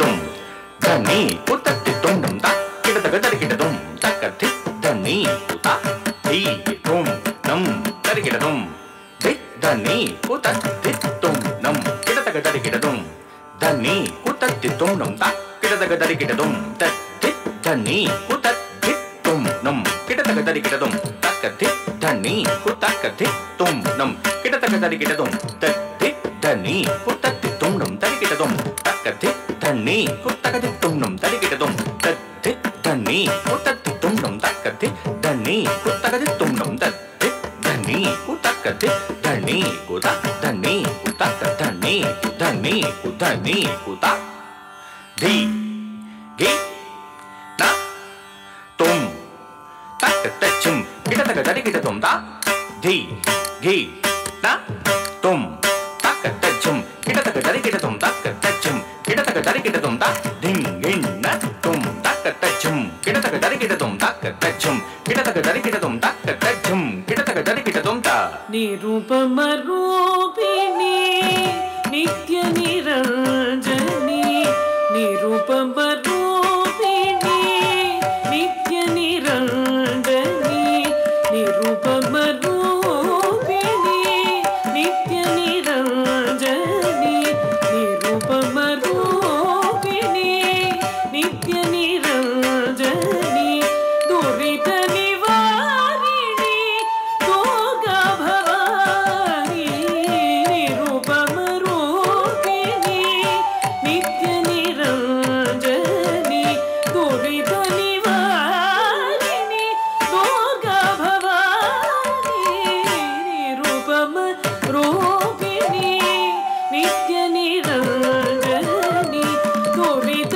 தரிக்கிடதும் தனி குத்தத்தி துண்ணும் தா கிடதக தரிக்கிடதும் தக்கத்தி தனி குதா தி தும் நம் தரிக்கிடதும் தி தனி குத்தத்தி தும் நம் கிடதக தரிக்கிடதும் தனி குத்தத்தி துண்ணும் தா கிடதக தரிக்கிடதும் தத்தி தனி குத்தத்தி தும் நம் கிடதக தரிக்கிடதும் தக்கத்தி தனி குத்தக்கத்தி தும் நம் கிடதக தரிக்கிடதும் தத்தி தனி குத்தத்தி துண்ணும் தரிக்கிடதும் தக்கத்தி தனி குத்தகதி துண்ணும் தரிக்கிடதும் தத்தி தனி குத்தத்தி துண்ணும் தக்கத்தி தனி குத்தகதி துண்ணும் தத்தி தனி குத்தக்கத்தி தனி குத தனி குத்தக்க தனி தனி குதனி குத தி கி ந தும் தக்கத்தச்சும் கிடதக தரிக்கிடதும் தா தி கி ந தும் தக்கத்தச்சும் கிடதக தரிக்கிடதும் தக்கத்தச்சும் கிடதக தரிக்கிடதும் தா திங் இன்ன தும் தக்கத்தச்சும் கிடதக தரிக்கிடதும் தக்கத்தச்சும் கிடதக தரிக்கிடதும் தக்கத்தச்சும் கிடதக தரிக்கிடதும் தா நிரூபம ரூபிணி நித்ய நிரஞ்சனி நிரூபம ரூபிணி நித்ய நிரஞ்சனி நிரூபம ரூபிணி நித்ய நிரஞ்சனி நிரூபம ரூபிணி நித்ಯ ನಿರಂಜನಿ ದುರಿತ ನಿವಾರಿಣಿ ಯೋಗ ಭವಾನಿ ನಿರೂಪಮ ರೂಪಿಣಿ ನಿತ್ಯ ನಿರಂಜನಿ ದುರಿತ ನಿವಾರಿಣಿ ಯೋಗ ಭವಾನಿ ನಿರೂಪಮ ರೂಪಿಣಿ ನಿತ್ಯ ನಿರಂಜನಿ ದುರಿತ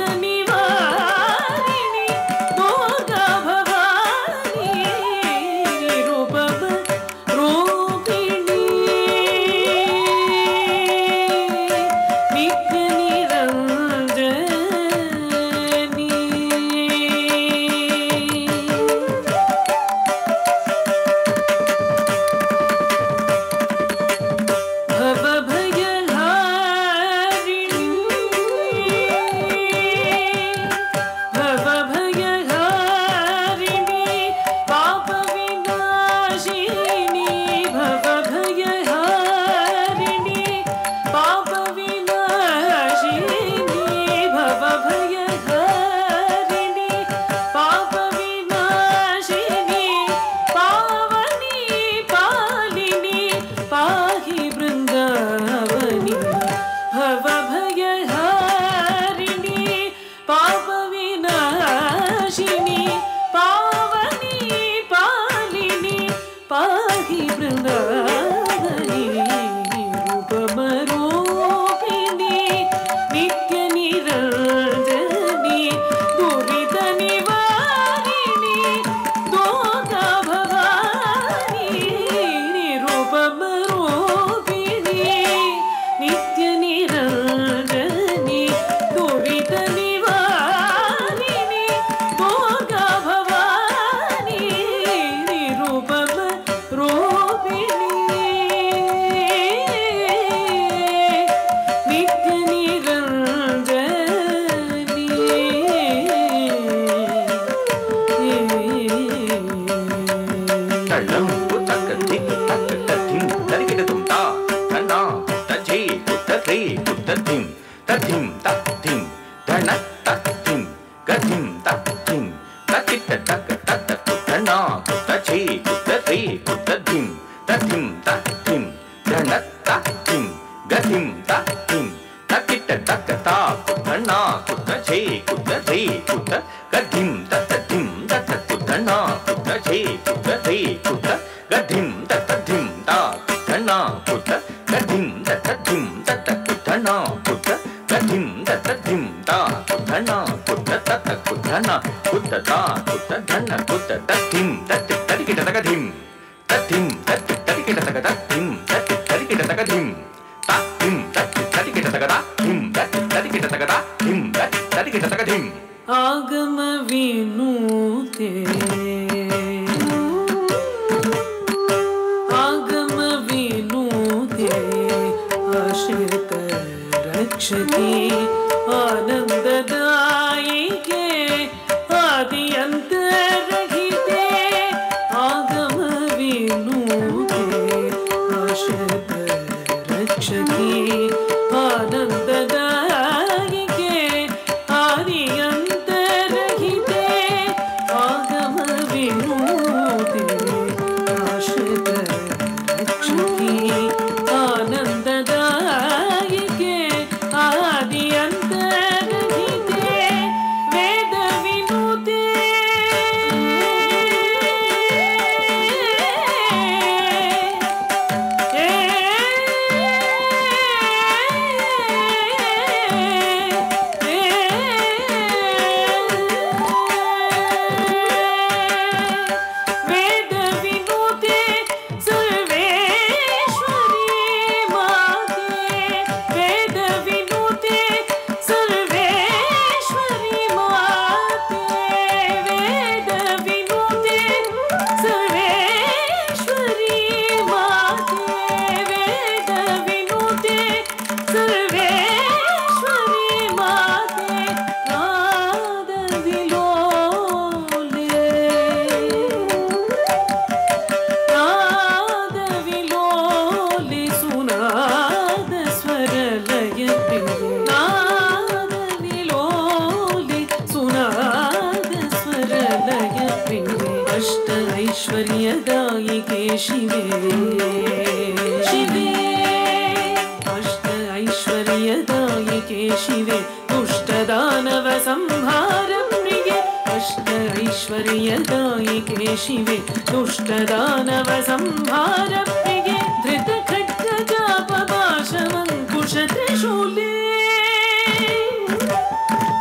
ಆಗಮ ವಿನೂತೆ ಆಗಮ ವಿನೂತೆ ಆಶ್ರಿತ ರಕ್ಷತಿ ಆನಂದ शिवे शिवे अष्ट ऐश्वर्यदायिके शिवे दुष्टदानव संहार प्रिये अष्ट ऐश्वर्यदायिके शिवे दुष्टदानव संहार प्रिये धृतखड्गजापपाशमङ्कुश त्रिशूले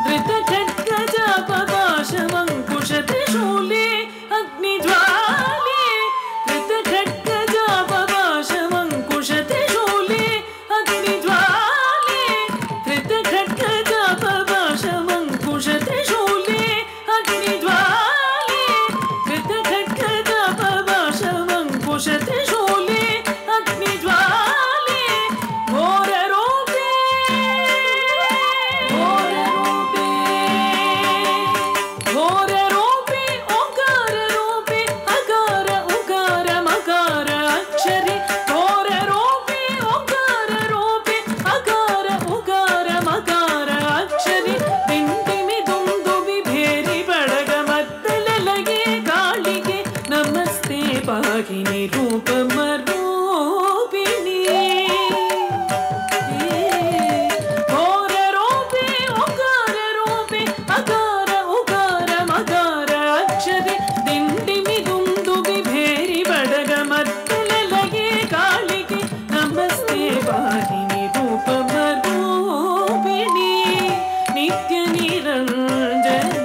धृतखड्गजापपाशमङ्कुश त्रिशूले अग्निज्वाले धृतखड्गजापपाशमङ्कुश त्रिशूले अग्निज्वाले धृतखड्गजापपाशमङ्कुश त्रिशूले अग्निज्वाले धृतखड्गजापपाशमङ्कुश त्रिशूले अग्निज्वाले घोररूपे घोररूपे घोररूपे ओंकाररूपे अकार उकार मकार अक्षरे घोररूपे ओंकाररूपे अकार उकार मकार अक्षरे टिंटिमि दुंदुबि भेरि बडग मद्दललगे काಳಿಗೆ नमस्ते पाहिनी रूपमरूपिणी घोररूपे ओंकाररूपे अकार उकार मकार अक्षरे टिंटिमि दुंदुबि भेरि बडग मद्दललगे काಳಿಗೆ नमस्ते पाहिनी रूपमरूपिणी नित्य निरंजन